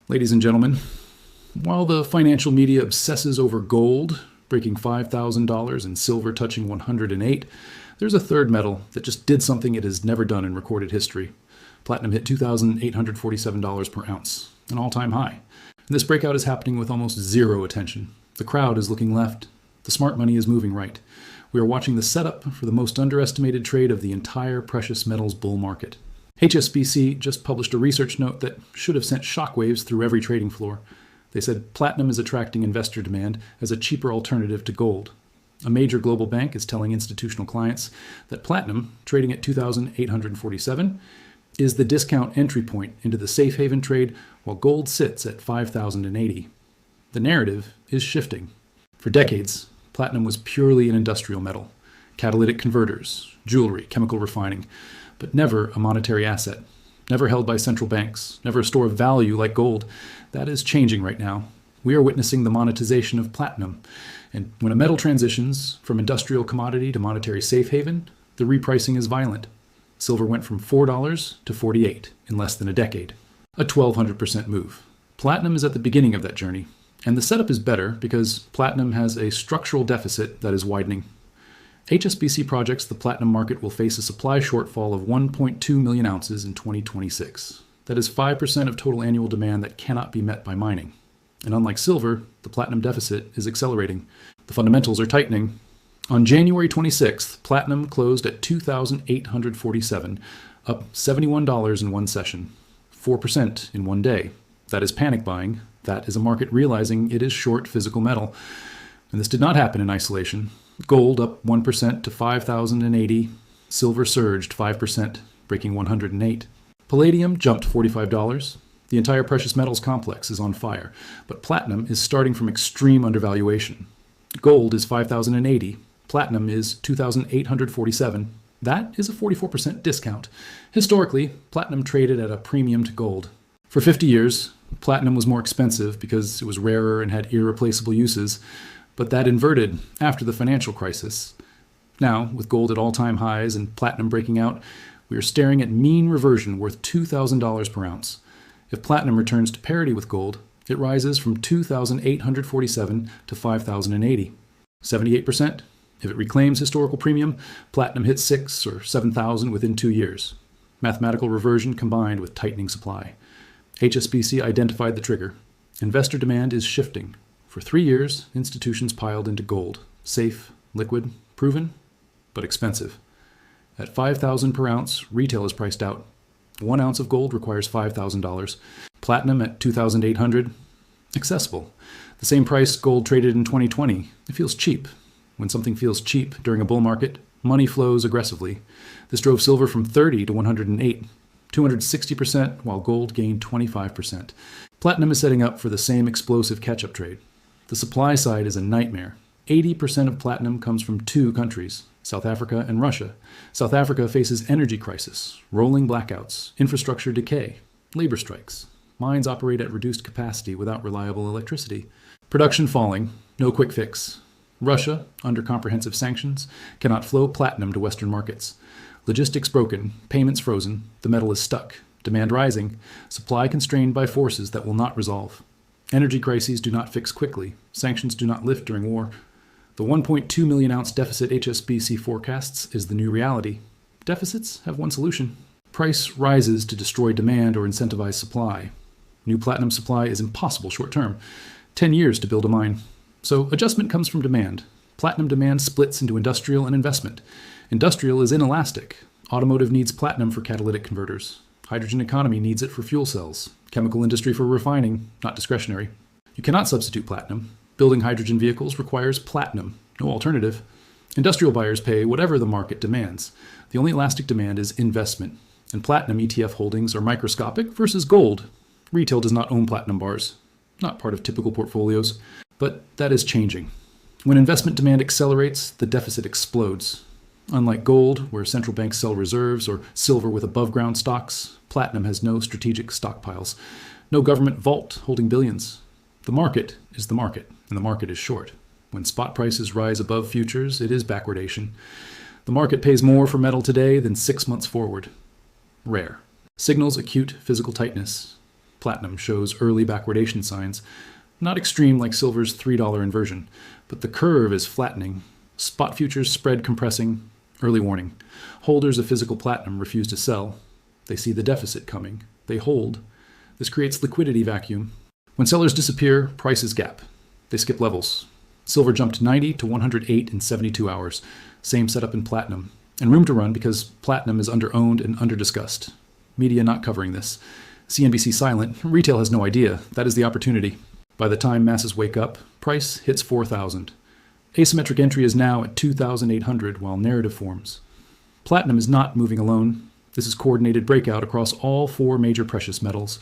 Ladies and gentlemen, while the financial media obsesses over gold, breaking $5,000 and silver touching 108, there's a third metal that just did something it has never done in recorded history. Platinum hit $2,847 per ounce, an all-time high. And this breakout is happening with almost zero attention. The crowd is looking left. The smart money is moving right. We are watching the setup for the most underestimated trade of the entire precious metals bull market. HSBC just published a research note that should have sent shockwaves through every trading floor. They said platinum is attracting investor demand as a cheaper alternative to gold. A major global bank is telling institutional clients that platinum, trading at $2,847, is the discount entry point into the safe haven trade, while gold sits at $5,080. The narrative is shifting. For decades, platinum was purely an industrial metal, catalytic converters, jewelry, chemical refining, but never a monetary asset, never held by central banks, never a store of value like gold. That is changing right now. We are witnessing the monetization of platinum. And when a metal transitions from industrial commodity to monetary safe haven, the repricing is violent. Silver went from $4 to $48 in less than a decade, a 1,200% move. Platinum is at the beginning of that journey. And the setup is better because platinum has a structural deficit that is widening. HSBC projects the platinum market will face a supply shortfall of 1.2 million ounces in 2026. That is 5% of total annual demand that cannot be met by mining. And unlike silver, the platinum deficit is accelerating. The fundamentals are tightening. On January 26th, platinum closed at $2,847, up $71 in one session, 4% in one day. That is panic buying. That is a market realizing it is short physical metal. And this did not happen in isolation. Gold up 1% to $5,080. Silver surged 5%, breaking 108. Palladium jumped $45. The entire precious metals complex is on fire, but platinum is starting from extreme undervaluation. Gold is $5,080. Platinum is $2,847. That is a 44% discount. Historically, platinum traded at a premium to gold. For 50 years, platinum was more expensive because it was rarer and had irreplaceable uses, but that inverted after the financial crisis. Now, with gold at all-time highs and platinum breaking out, we are staring at mean reversion worth $2,000 per ounce. If platinum returns to parity with gold, it rises from $2,847 to $5,080. 78%. If it reclaims historical premium, platinum hits $6,000 or $7,000 within 2 years. Mathematical reversion combined with tightening supply. HSBC identified the trigger. Investor demand is shifting. For 3 years, institutions piled into gold. Safe, liquid, proven, but expensive. At $5,000 per ounce, retail is priced out. 1 ounce of gold requires $5,000. Platinum at $2,800, accessible. The same price gold traded in 2020. It feels cheap. When something feels cheap during a bull market, money flows aggressively. This drove silver from 30 to 108, 260%, while gold gained 25%. Platinum is setting up for the same explosive catch-up trade. The supply side is a nightmare. 80% of platinum comes from 2 countries, South Africa and Russia. South Africa faces energy crisis, rolling blackouts, infrastructure decay, labor strikes. Mines operate at reduced capacity without reliable electricity. Production falling, no quick fix. Russia, under comprehensive sanctions, cannot flow platinum to Western markets. Logistics broken, payments frozen, the metal is stuck, demand rising, supply constrained by forces that will not resolve. Energy crises do not fix quickly. Sanctions do not lift during war. The 1.2 million ounce deficit HSBC forecasts is the new reality. Deficits have one solution. Price rises to destroy demand or incentivize supply. New platinum supply is impossible short term. 10 years to build a mine. So adjustment comes from demand. Platinum demand splits into industrial and investment. Industrial is inelastic. Automotive needs platinum for catalytic converters. Hydrogen economy needs it for fuel cells. Chemical industry for refining, not discretionary. You cannot substitute platinum. Building hydrogen vehicles requires platinum, no alternative. Industrial buyers pay whatever the market demands. The only elastic demand is investment. And platinum ETF holdings are microscopic versus gold. Retail does not own platinum bars, not part of typical portfolios. But that is changing. When investment demand accelerates, the deficit explodes. Unlike gold, where central banks sell reserves, or silver with above-ground stocks, platinum has no strategic stockpiles, no government vault holding billions. The market is the market, and the market is short. When spot prices rise above futures, it is backwardation. The market pays more for metal today than 6 months forward. Rare. Signals acute physical tightness. Platinum shows early backwardation signs. Not extreme like silver's $3 inversion, but the curve is flattening. Spot futures spread compressing. Early warning. Holders of physical platinum refuse to sell. They see the deficit coming. They hold. This creates liquidity vacuum. When sellers disappear, prices gap. They skip levels. Silver jumped 90 to 108 in 72 hours. Same setup in platinum. And room to run because platinum is under-owned and under-discussed. Media not covering this. CNBC silent. Retail has no idea. That is the opportunity. By the time masses wake up, price hits 4,000. Asymmetric entry is now at 2,800 while narrative forms. Platinum is not moving alone. This is coordinated breakout across all 4 major precious metals.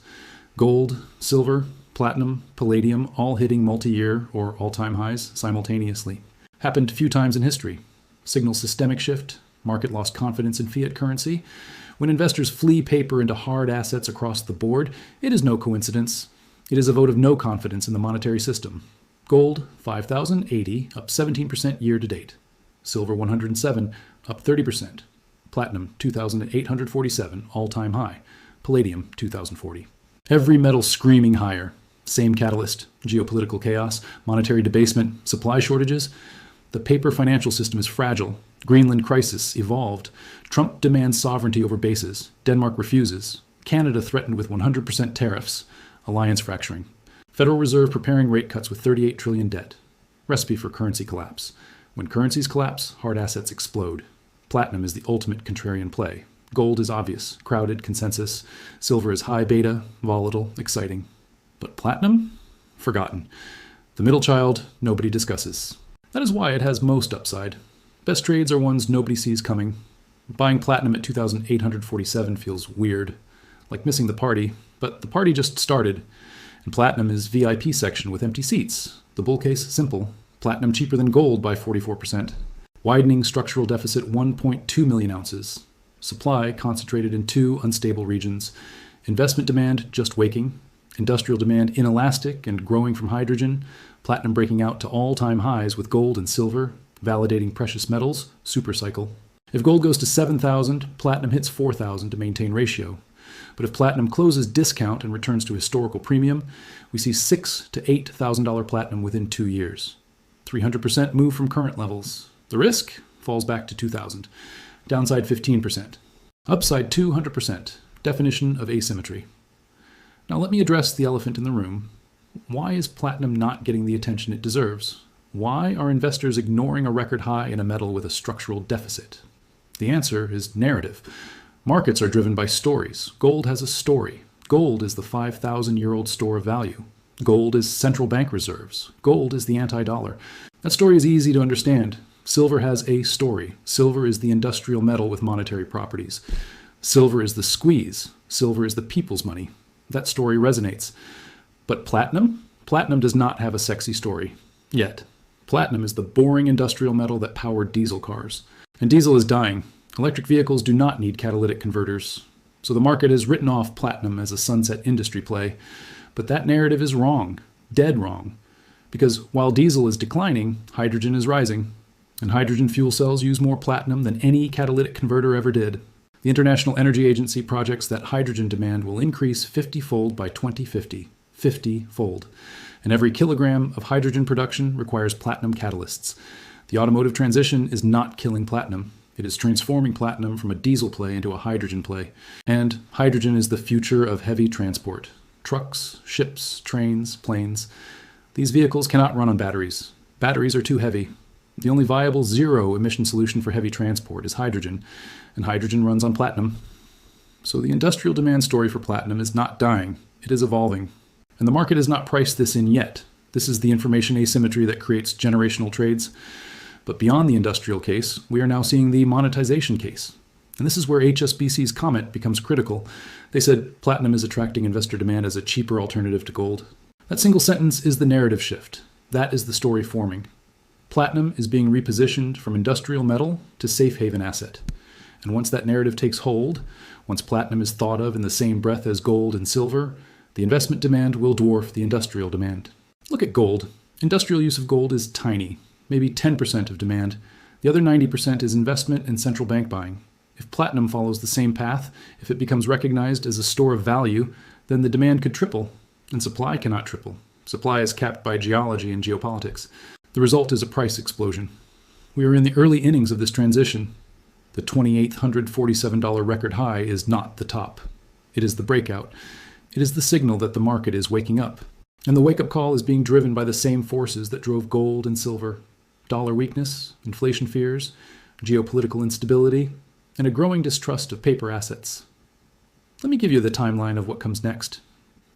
Gold, silver, platinum, palladium, all hitting multi-year or all-time highs simultaneously. Happened few times in history. Signals systemic shift. Market lost confidence in fiat currency. When investors flee paper into hard assets across the board, it is no coincidence. It is a vote of no confidence in the monetary system. Gold, 5,080, up 17% year to date. Silver, 107, up 30%. Platinum, 2,847, all-time high. Palladium, 2,040. Every metal screaming higher. Same catalyst, geopolitical chaos, monetary debasement, supply shortages. The paper financial system is fragile. Greenland crisis evolved. Trump demands sovereignty over bases. Denmark refuses. Canada threatened with 100% tariffs. Alliance fracturing. Federal Reserve preparing rate cuts with 38 trillion debt. Recipe for currency collapse. When currencies collapse, hard assets explode. Platinum is the ultimate contrarian play. Gold is obvious, crowded, consensus. Silver is high beta, volatile, exciting. But platinum? Forgotten. The middle child, nobody discusses. That is why it has most upside. Best trades are ones nobody sees coming. Buying platinum at 2,847 feels weird. Like missing the party, but the party just started. And platinum is VIP section with empty seats. The bull case simple. Platinum cheaper than gold by 44%. Widening structural deficit 1.2 million ounces. Supply concentrated in 2 unstable regions. Investment demand just waking. Industrial demand inelastic and growing from hydrogen. Platinum breaking out to all-time highs with gold and silver. Validating precious metals. Supercycle. If gold goes to 7,000, platinum hits 4,000 to maintain ratio. But if platinum closes discount and returns to historical premium, we see $6,000 to $8,000 platinum within 2 years. 300% move from current levels. The risk falls back to 2,000. Downside 15%. Upside 200%. Definition of asymmetry. Now let me address the elephant in the room. Why is platinum not getting the attention it deserves? Why are investors ignoring a record high in a metal with a structural deficit? The answer is narrative. Markets are driven by stories. Gold has a story. Gold is the 5,000-year-old store of value. Gold is central bank reserves. Gold is the anti-dollar. That story is easy to understand. Silver has a story. Silver is the industrial metal with monetary properties. Silver is the squeeze. Silver is the people's money. That story resonates. But platinum? Platinum does not have a sexy story. Yet. Platinum is the boring industrial metal that powered diesel cars. And diesel is dying. Electric vehicles do not need catalytic converters. So the market has written off platinum as a sunset industry play. But that narrative is wrong. Dead wrong. Because while diesel is declining, hydrogen is rising. And hydrogen fuel cells use more platinum than any catalytic converter ever did. The International Energy Agency projects that hydrogen demand will increase 50-fold by 2050. 50-fold. And every kilogram of hydrogen production requires platinum catalysts. The automotive transition is not killing platinum. It is transforming platinum from a diesel play into a hydrogen play. And hydrogen is the future of heavy transport. Trucks, ships, trains, planes. These vehicles cannot run on batteries. Batteries are too heavy. The only viable zero-emission solution for heavy transport is hydrogen, and hydrogen runs on platinum. So the industrial demand story for platinum is not dying. It is evolving. And the market has not priced this in yet. This is the information asymmetry that creates generational trades. But beyond the industrial case, we are now seeing the monetization case. And this is where HSBC's comment becomes critical. They said platinum is attracting investor demand as a cheaper alternative to gold. That single sentence is the narrative shift. That is the story forming. Platinum is being repositioned from industrial metal to safe haven asset. And once that narrative takes hold, once platinum is thought of in the same breath as gold and silver, the investment demand will dwarf the industrial demand. Look at gold. Industrial use of gold is tiny, maybe 10% of demand. The other 90% is investment and central bank buying. If platinum follows the same path, if it becomes recognized as a store of value, then the demand could triple, and supply cannot triple. Supply is capped by geology and geopolitics. The result is a price explosion. We are in the early innings of this transition. The $2,847 record high is not the top. It is the breakout. It is the signal that the market is waking up. And the wake-up call is being driven by the same forces that drove gold and silver: dollar weakness, inflation fears, geopolitical instability, and a growing distrust of paper assets. Let me give you the timeline of what comes next.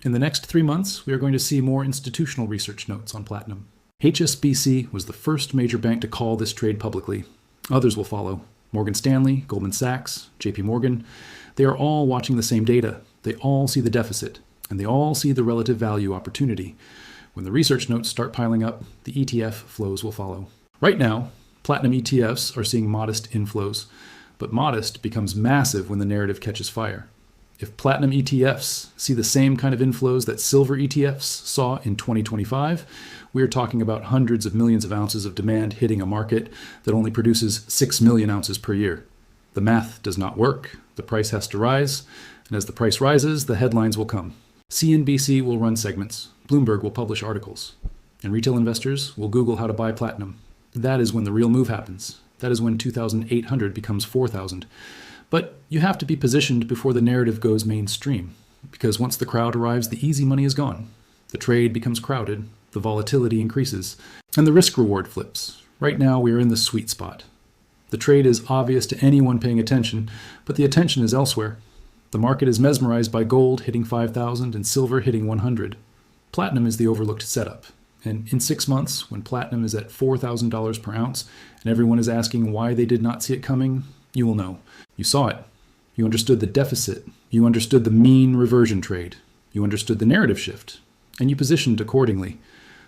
In the next 3 months, we are going to see more institutional research notes on platinum. HSBC was the first major bank to call this trade publicly. Others will follow. Morgan Stanley, Goldman Sachs, JP Morgan. They are all watching the same data. They all see the deficit, and they all see the relative value opportunity. When the research notes start piling up, the ETF flows will follow. Right now, platinum ETFs are seeing modest inflows, but modest becomes massive when the narrative catches fire. If platinum ETFs see the same kind of inflows that silver ETFs saw in 2025, we are talking about hundreds of millions of ounces of demand hitting a market that only produces 6 million ounces per year. The math does not work. The price has to rise, and as the price rises, the headlines will come. CNBC will run segments. Bloomberg will publish articles. And retail investors will Google how to buy platinum. That is when the real move happens. That is when 2,800 becomes 4,000. But you have to be positioned before the narrative goes mainstream, because once the crowd arrives, the easy money is gone. The trade becomes crowded, the volatility increases, and the risk-reward flips. Right now, we are in the sweet spot. The trade is obvious to anyone paying attention, but the attention is elsewhere. The market is mesmerized by gold hitting 5,000 and silver hitting 100. Platinum is the overlooked setup. And in 6 months, when platinum is at $4,000 per ounce, and everyone is asking why they did not see it coming, you will know. You saw it. You understood the deficit. You understood the mean reversion trade. You understood the narrative shift. And you positioned accordingly.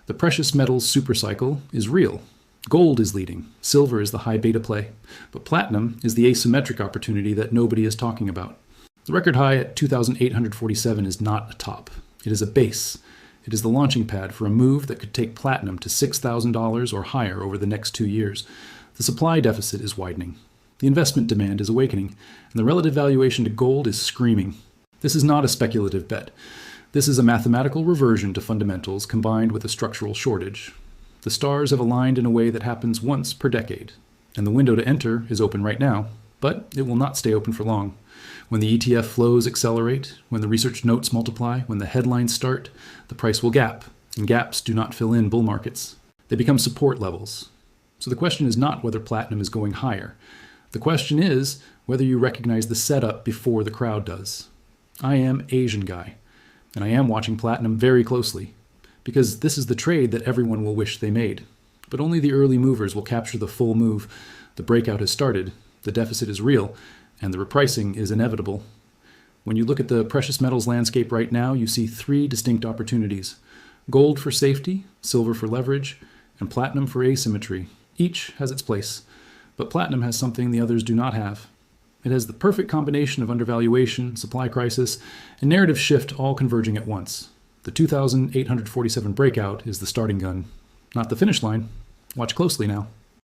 The precious metals supercycle is real. Gold is leading. Silver is the high beta play. But platinum is the asymmetric opportunity that nobody is talking about. The record high at 2,847 is not a top. It is a base. It is the launching pad for a move that could take platinum to $6,000 or higher over the next 2 years. The supply deficit is widening. The investment demand is awakening, and the relative valuation to gold is screaming. This is not a speculative bet. This is a mathematical reversion to fundamentals combined with a structural shortage. The stars have aligned in a way that happens once per decade, and the window to enter is open right now, but it will not stay open for long. When the ETF flows accelerate, when the research notes multiply, when the headlines start, the price will gap, and gaps do not fill in bull markets. They become support levels. So the question is not whether platinum is going higher. The question is whether you recognize the setup before the crowd does. I am Asian guy, and I am watching platinum very closely, because this is the trade that everyone will wish they made. But only the early movers will capture the full move. The breakout has started, the deficit is real, and the repricing is inevitable. When you look at the precious metals landscape right now, you see 3 distinct opportunities: gold for safety, silver for leverage, and platinum for asymmetry. Each has its place. But platinum has something the others do not have. It has the perfect combination of undervaluation, supply crisis, and narrative shift all converging at once. The 2,847 breakout is the starting gun, not the finish line. Watch closely now.